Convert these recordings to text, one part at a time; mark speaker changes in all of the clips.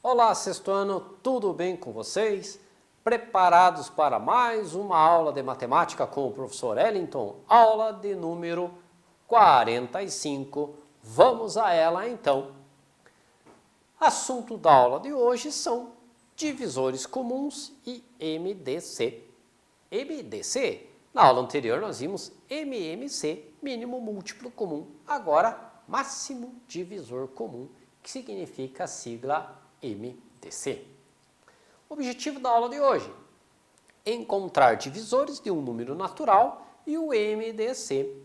Speaker 1: Olá, sexto ano, tudo bem com vocês? Preparados para mais uma aula de matemática com o professor Ellington? Aula de número 45. Vamos a ela então. Assunto da aula de hoje são divisores comuns e MDC. MDC, na aula anterior nós vimos MMC, mínimo múltiplo comum. Agora, máximo divisor comum, que significa a sigla MDC. O objetivo da aula de hoje é encontrar divisores de um número natural e o MDC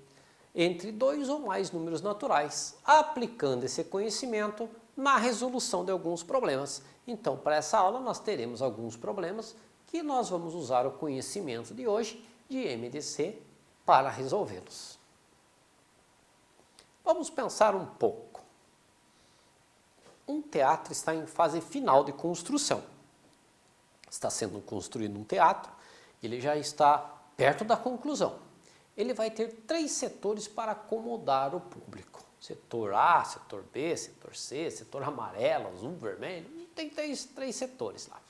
Speaker 1: entre dois ou mais números naturais, aplicando esse conhecimento na resolução de alguns problemas. Então, para essa aula, nós teremos alguns problemas que nós vamos usar o conhecimento de hoje de MDC para resolvê-los. Vamos pensar um pouco. Um teatro está em fase final de construção. Está sendo construído um teatro, ele já está perto da conclusão. Ele vai ter 3 setores para acomodar o público. Setor A, setor B, setor C, setor amarelo, azul, vermelho. Tem três setores lá.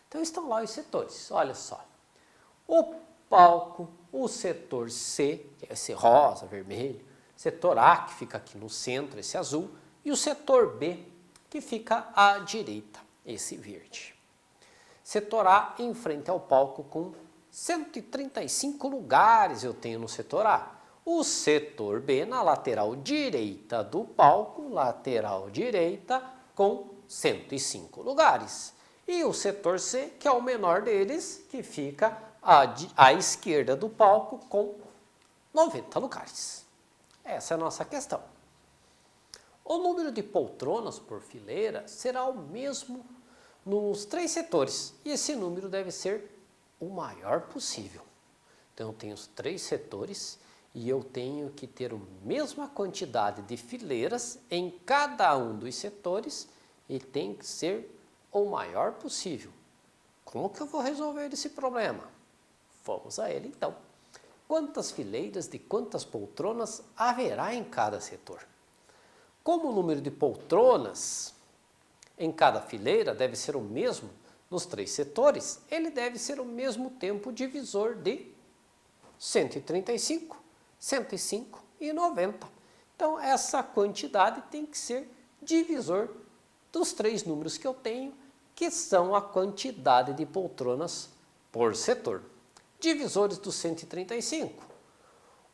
Speaker 1: Então estão lá os setores, olha só. O palco, o setor C, que é esse rosa, vermelho. Setor A, que fica aqui no centro, esse azul. E o setor B, que fica à direita, esse verde. Setor A em frente ao palco com 135 lugares eu tenho no setor A. O setor B na lateral direita do palco, lateral direita, com 105 lugares. E o setor C, que é o menor deles, que fica à esquerda do palco com 90 lugares. Essa é a nossa questão. O número de poltronas por fileira será o mesmo nos 3 setores, e esse número deve ser o maior possível. Então, eu tenho os 3 setores e eu tenho que ter a mesma quantidade de fileiras em cada um dos setores e tem que ser o maior possível. Como que eu vou resolver esse problema? Vamos a ele então. Quantas fileiras de quantas poltronas haverá em cada setor? Como o número de poltronas em cada fileira deve ser o mesmo nos 3 setores, ele deve ser o mesmo tempo divisor de 135, 105 e 90. Então, essa quantidade tem que ser divisor dos 3 números que eu tenho, que são a quantidade de poltronas por setor. Divisores do 135.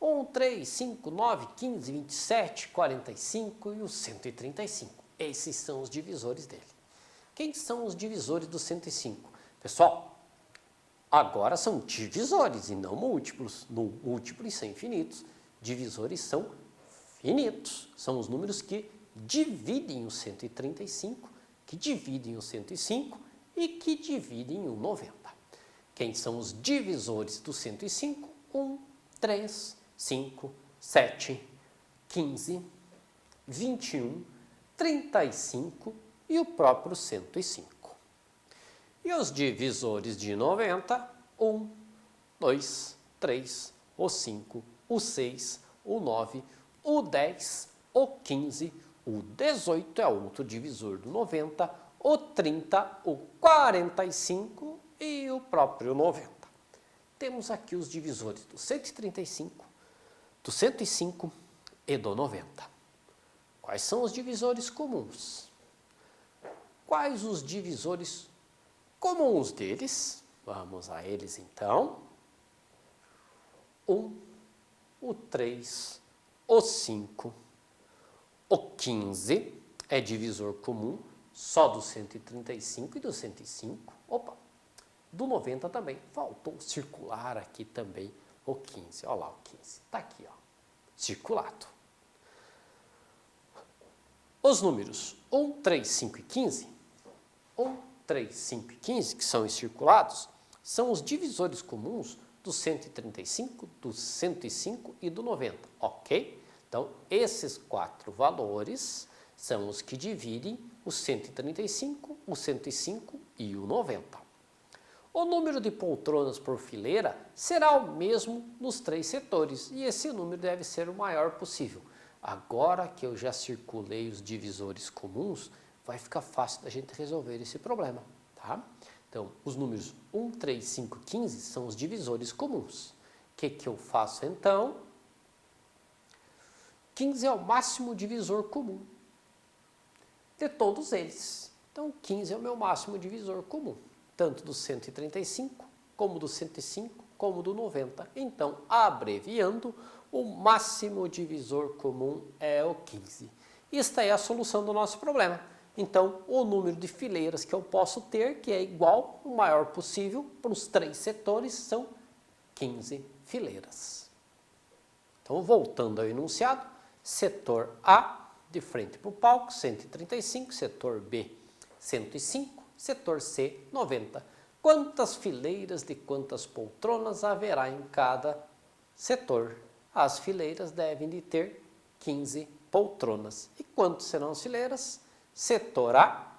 Speaker 1: 1, 3, 5, 9, 15, 27, 45 e o 135. Esses são os divisores dele. Quem são os divisores do 105? Pessoal, agora são divisores e não múltiplos. Múltiplos são infinitos. Divisores são finitos. São os números que dividem o 135, que dividem o 105 e que dividem o 90. Quem são os divisores do 105? 1, 3, 5, 7, 15, 21, 35 e o próprio 105. E os divisores de 90? 1, 2, 3, o 5, o 6, o 9, o 10, o 15, o 18 é outro divisor do 90, o 30, o 45 e o próprio 90. Temos aqui os divisores do 135, do 105 e do 90. Quais são os divisores comuns? Quais os divisores comuns deles? Vamos a eles então. 1, o 3, o 5, o 15 é divisor comum só do 135 e do 105. Opa, do 90 também. Faltou circular aqui também o 15. Olha lá o 15. Está aqui, ó, circulado. Os números 1, 3, 5 e 15, 1, 3, 5 e 15, que são os circulados, são os divisores comuns do 135, do 105 e do 90, ok? Então, esses 4 valores são os que dividem o 135, o 105 e o 90. O número de poltronas por fileira será o mesmo nos 3 setores, e esse número deve ser o maior possível. Agora que eu já circulei os divisores comuns, vai ficar fácil da gente resolver esse problema, tá? Então, os números 1, 3, 5, 15 são os divisores comuns. O que eu faço então? 15 é o máximo divisor comum de todos eles. Então, 15 é o meu máximo divisor comum, tanto do 135, como do 105, como do 90. Então, abreviando, o máximo divisor comum é o 15. Esta é a solução do nosso problema. Então, o número de fileiras que eu posso ter, que é igual, o maior possível, para os 3 setores, são 15 fileiras. Então, voltando ao enunciado, setor A, de frente para o palco, 135, setor B, 105, setor C, 90. Quantas fileiras de quantas poltronas haverá em cada setor? As fileiras devem de ter 15 poltronas. E quantas serão as fileiras? Setor A,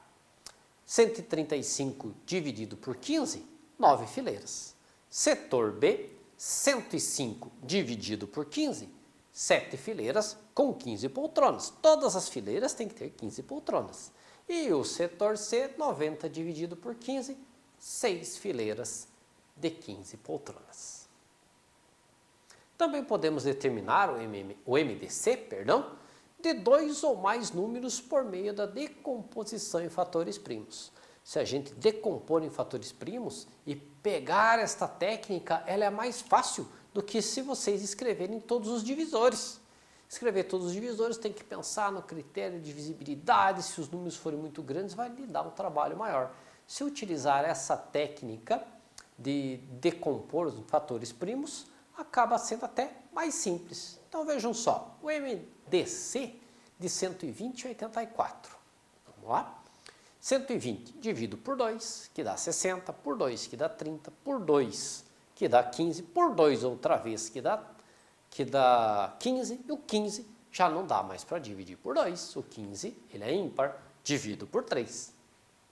Speaker 1: 135 dividido por 15, 9 fileiras. Setor B, 105 dividido por 15, 7 fileiras com 15 poltronas. Todas as fileiras têm que ter 15 poltronas. E o setor C, 90 dividido por 15, 6 fileiras de 15 poltronas. Também podemos determinar o MDC, de 2 ou mais números por meio da decomposição em fatores primos. Se a gente decompor em fatores primos e pegar esta técnica, ela é mais fácil do que se vocês escreverem todos os divisores. Escrever todos os divisores tem que pensar no critério de divisibilidade, se os números forem muito grandes vai lhe dar um trabalho maior. Se utilizar essa técnica de decompor os fatores primos, acaba sendo até mais simples. Então vejam só, o MDC de 120 é 84. Vamos lá? 120 dividido por 2, que dá 60, por 2, que dá 30, por 2, que dá 15, por 2 outra vez, que dá 15, e o 15 já não dá mais para dividir por 2. O 15, ele é ímpar, divido por 3.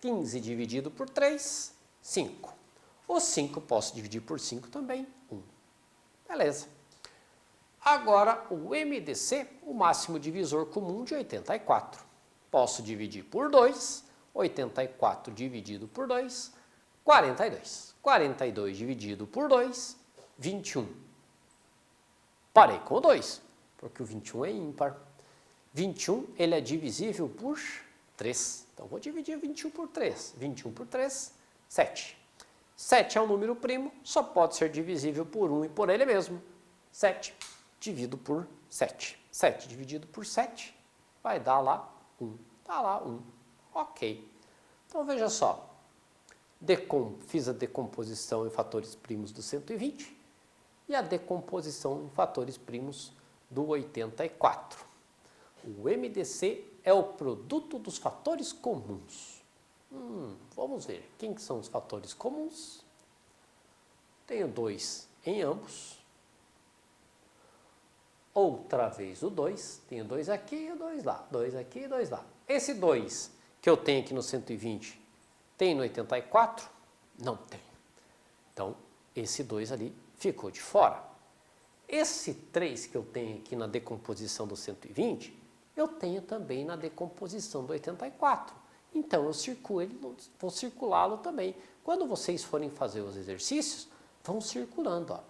Speaker 1: 15 dividido por 3, 5. O 5 posso dividir por 5 também, 1. Beleza. Agora, o MDC, o máximo divisor comum de 84. Posso dividir por 2, 84 dividido por 2, 42. 42 dividido por 2, 21. Parei com o 2, porque o 21 é ímpar. 21, ele é divisível por 3. Então, vou dividir 21 por 3. 21 por 3, 7. 7 é um número primo, só pode ser divisível por 1 e por ele mesmo. 7 dividido por 7. 7 dividido por 7 vai dar lá 1. Dá lá 1. Ok. Então, veja só. Fiz a decomposição em fatores primos do 120 e a decomposição em fatores primos do 84. O MDC é o produto dos fatores comuns. Vamos ver. Quem são os fatores comuns? Tenho 2 em ambos. Outra vez o 2. Tenho 2 aqui e o 2 lá. 2 aqui e 2 lá. Esse 2 que eu tenho aqui no 120, tem no 84? Não tem. Então, esse 2 ali ficou de fora. Esse 3 que eu tenho aqui na decomposição do 120, eu tenho também na decomposição do 84. Então, vou circulá-lo também. Quando vocês forem fazer os exercícios, vão circulando. Ó.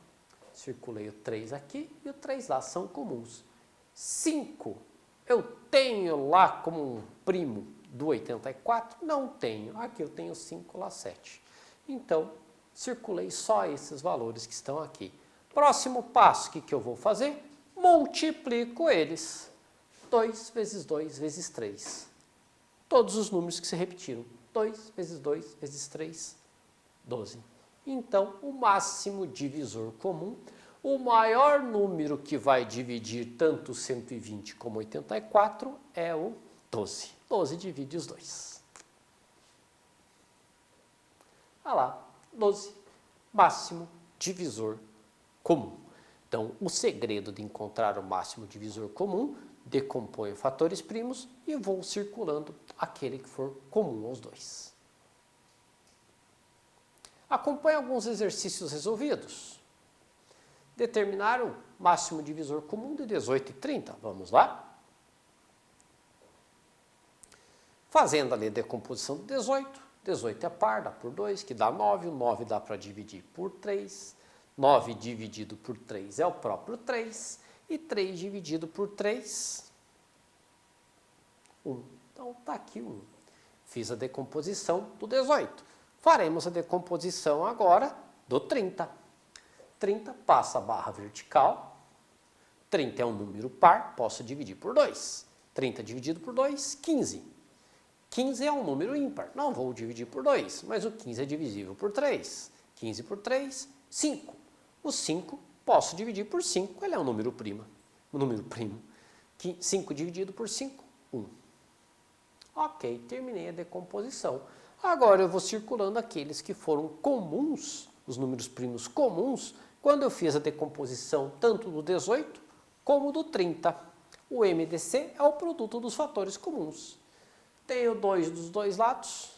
Speaker 1: Circulei o 3 aqui e o 3 lá, são comuns. 5, eu tenho lá como um primo do 84? Não tenho. Aqui eu tenho 5, lá 7. Então, circulei só esses valores que estão aqui. Próximo passo, o que eu vou fazer? Multiplico eles. 2 vezes 2 vezes 3. Todos os números que se repetiram. 2 vezes 2 vezes 3, 12. Então, o máximo divisor comum, o maior número que vai dividir tanto 120 como 84 é o 12. 12 divide os 2. Olha lá, 12, máximo divisor comum. Então, o segredo de encontrar o máximo divisor comum, decomponho fatores primos e vou circulando aquele que for comum aos 2. Acompanhe alguns exercícios resolvidos. Determinar o máximo divisor comum de 18 e 30. Vamos lá? Fazendo ali a decomposição do 18, 18 é par, dá por 2, que dá 9, o 9 dá para dividir por 3, 9 dividido por 3 é o próprio 3, e 3 dividido por 3, 1. Então, está aqui o 1. Fiz a decomposição do 18. Faremos a decomposição agora do 30. 30 passa a barra vertical. 30 é um número par, posso dividir por 2. 30 dividido por 2, 15. 15 é um número ímpar, não vou dividir por 2, mas o 15 é divisível por 3. 15 por 3, 5. O 5 posso dividir por 5, ele é um número primo. 5 dividido por 5, 1. Ok, terminei a decomposição. Agora eu vou circulando aqueles que foram comuns, os números primos comuns, quando eu fiz a decomposição tanto do 18 como do 30. O MDC é o produto dos fatores comuns. Tenho 2 dos dois lados,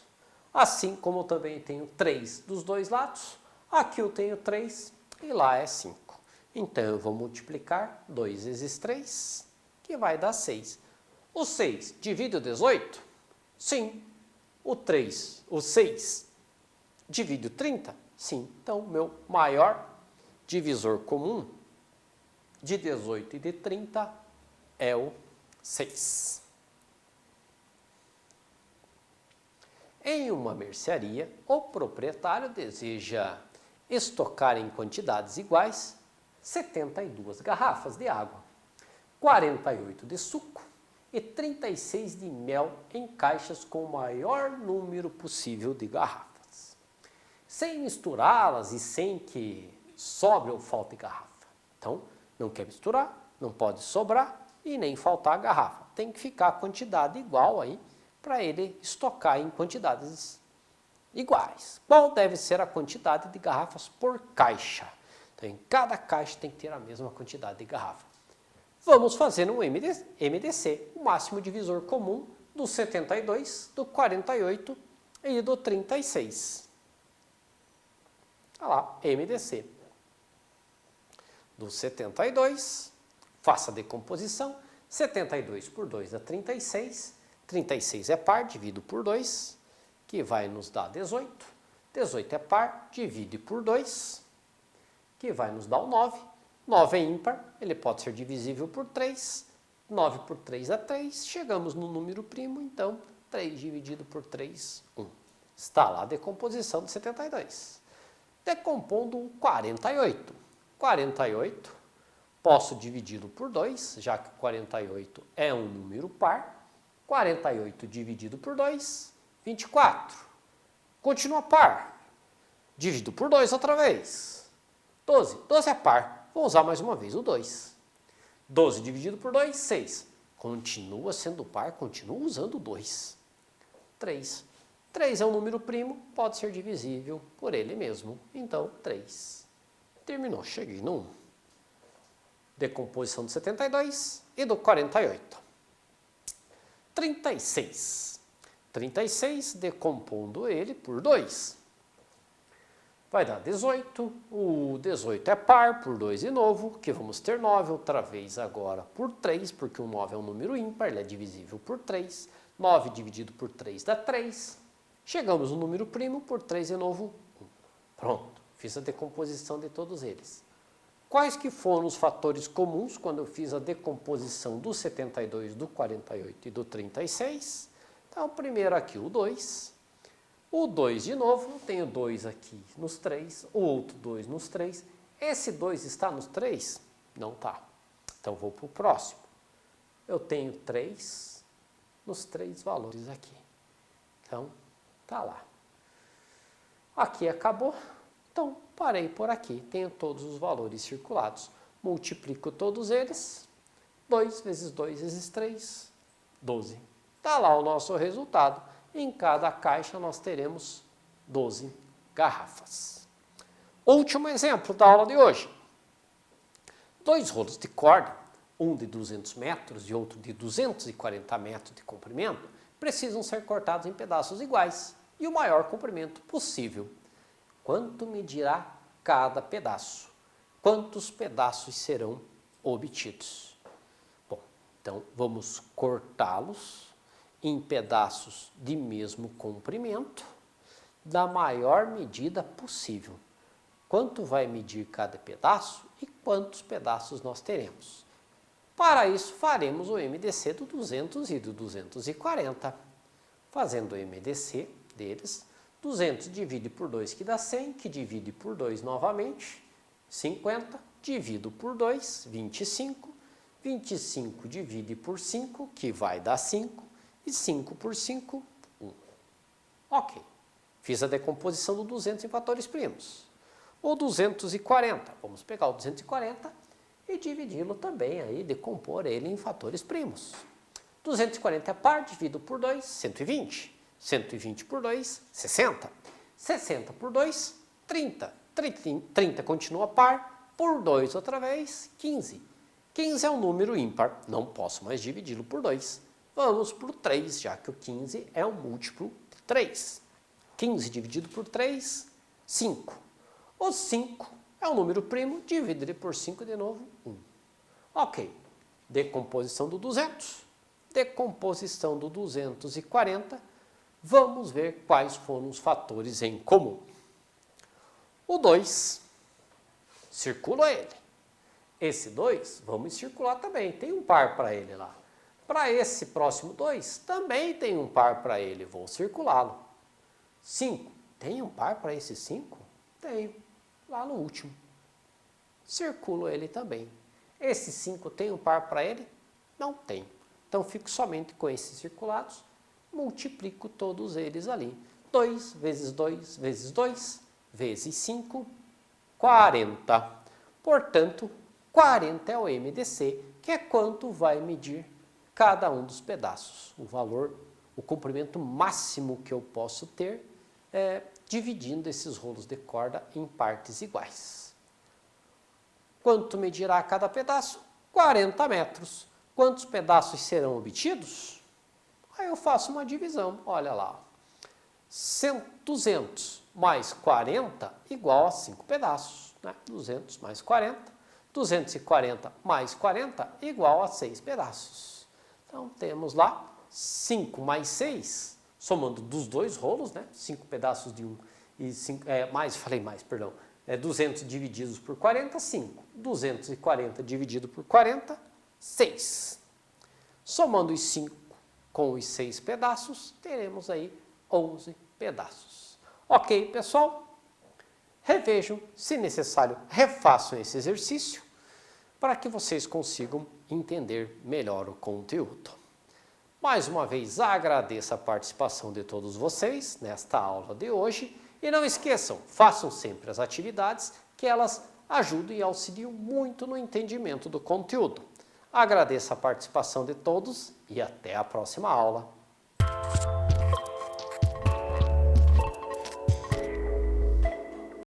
Speaker 1: assim como também tenho 3 dos dois lados. Aqui eu tenho 3 e lá é 5. Então eu vou multiplicar 2 vezes 3, que vai dar 6. O 6 divide o 18? Sim. O 6 divide o 30? Sim. Então, o meu maior divisor comum de 18 e de 30 é o 6. Em uma mercearia, o proprietário deseja estocar em quantidades iguais 72 garrafas de água, 48 de suco e 36 de mel em caixas com o maior número possível de garrafas, sem misturá-las e sem que sobre ou falte garrafa. Então, não quer misturar, não pode sobrar e nem faltar garrafa. Tem que ficar a quantidade igual aí para ele estocar em quantidades iguais. Qual deve ser a quantidade de garrafas por caixa? Então, em cada caixa tem que ter a mesma quantidade de garrafa. Vamos fazer um MDC, o máximo divisor comum do 72, do 48 e do 36. Olha lá, MDC. Do 72, faça a decomposição. 72 por 2 dá 36. 36 é par, divido por 2, que vai nos dar 18. 18 é par, divide por 2, que vai nos dar o 9. 9 é ímpar, ele pode ser divisível por 3. 9 por 3 é 3. Chegamos no número primo, então 3 dividido por 3, 1. Está lá a decomposição de 72. Decompondo o 48. 48, posso dividi-lo por 2, já que 48 é um número par. 48 dividido por 2, 24. Continua par. Divido por 2 outra vez. 12. 12 é par. Vou usar mais uma vez o 2. 12 dividido por 2, 6. Continua sendo par, continuo usando o 2. 3. 3 é um número primo, pode ser divisível por ele mesmo. Então, 3. Terminou, cheguei no 1. Decomposição do 72 e do 48. 36. 36, decompondo ele por 2. Vai dar 18. O 18 é par, por 2 de novo, que vamos ter 9, outra vez agora por 3, porque o 9 é um número ímpar, ele é divisível por 3. 9 dividido por 3 dá 3. Chegamos no número primo, por 3 de novo, 1. Pronto, fiz a decomposição de todos eles. Quais que foram os fatores comuns quando eu fiz a decomposição do 72, do 48 e do 36? Então, primeiro aqui o 2. O 2 de novo, eu tenho 2 aqui nos 3, o outro 2 nos 3. Esse 2 está nos 3? Não está. Então, vou para o próximo. Eu tenho 3 nos 3 valores aqui. Então, está lá. Aqui acabou. Então, parei por aqui. Tenho todos os valores circulados. Multiplico todos eles. 2 vezes 2 vezes 3, 12. Está lá o nosso resultado. Em cada caixa nós teremos 12 garrafas. Último exemplo da aula de hoje. 2 rolos de corda, um de 200 metros e outro de 240 metros de comprimento, precisam ser cortados em pedaços iguais e o maior comprimento possível. Quanto medirá cada pedaço? Quantos pedaços serão obtidos? Bom, então vamos cortá-los em pedaços de mesmo comprimento, da maior medida possível. Quanto vai medir cada pedaço e quantos pedaços nós teremos. Para isso, faremos o MDC do 200 e do 240. Fazendo o MDC deles, 200 divide por 2, que dá 100, que divide por 2 novamente, 50, divido por 2, 25, 25 divide por 5, que vai dar 5, e 5 por 5, 1. Ok, fiz a decomposição do 200 em fatores primos. O 240, vamos pegar o 240 e dividi-lo também, aí, decompor ele em fatores primos. 240 é par, divido por 2, 120. 120 por 2, 60. 60 por 2, 30. 30 continua par, por 2 outra vez, 15. 15 é um número ímpar, não posso mais dividi-lo por 2. Vamos por 3, já que o 15 é um múltiplo de 3. 15 dividido por 3, 5. O 5 é um número primo, dividido por 5 de novo, 1. Ok, decomposição do 200. Decomposição do 240, vamos ver quais foram os fatores em comum. O 2, circula ele. Esse 2, vamos circular também, tem um par para ele lá. Para esse próximo 2, também tem um par para ele, vou circulá-lo. 5, tem um par para esse 5? Tenho, lá no último. Circulo ele também. Esse 5 tem um par para ele? Não tem. Então, fico somente com esses circulados, multiplico todos eles ali. 2 vezes 2 vezes 2 vezes 5, 40. Portanto, 40 é o MDC, que é quanto vai medir cada um dos pedaços. O valor, o comprimento máximo que eu posso ter, dividindo esses rolos de corda em partes iguais. Quanto medirá cada pedaço? 40 metros. Quantos pedaços serão obtidos? Aí eu faço uma divisão, olha lá. 200 mais 40 igual a 5 pedaços. Né? 200 mais 40. 240 mais 40 igual a 6 pedaços. Então, temos lá 5 mais 6, somando dos dois rolos, né? 5 pedaços de um e 5, perdão. 200 divididos por 40, 5. 240 dividido por 40, 6. Somando os 5 com os 6 pedaços, teremos aí 11 pedaços. Ok, pessoal? Revejam, se necessário, refaçam esse exercício para que vocês consigam entender melhor o conteúdo. Mais uma vez, agradeço a participação de todos vocês nesta aula de hoje e não esqueçam, façam sempre as atividades que elas ajudam e auxiliam muito no entendimento do conteúdo. Agradeço a participação de todos e até a próxima aula.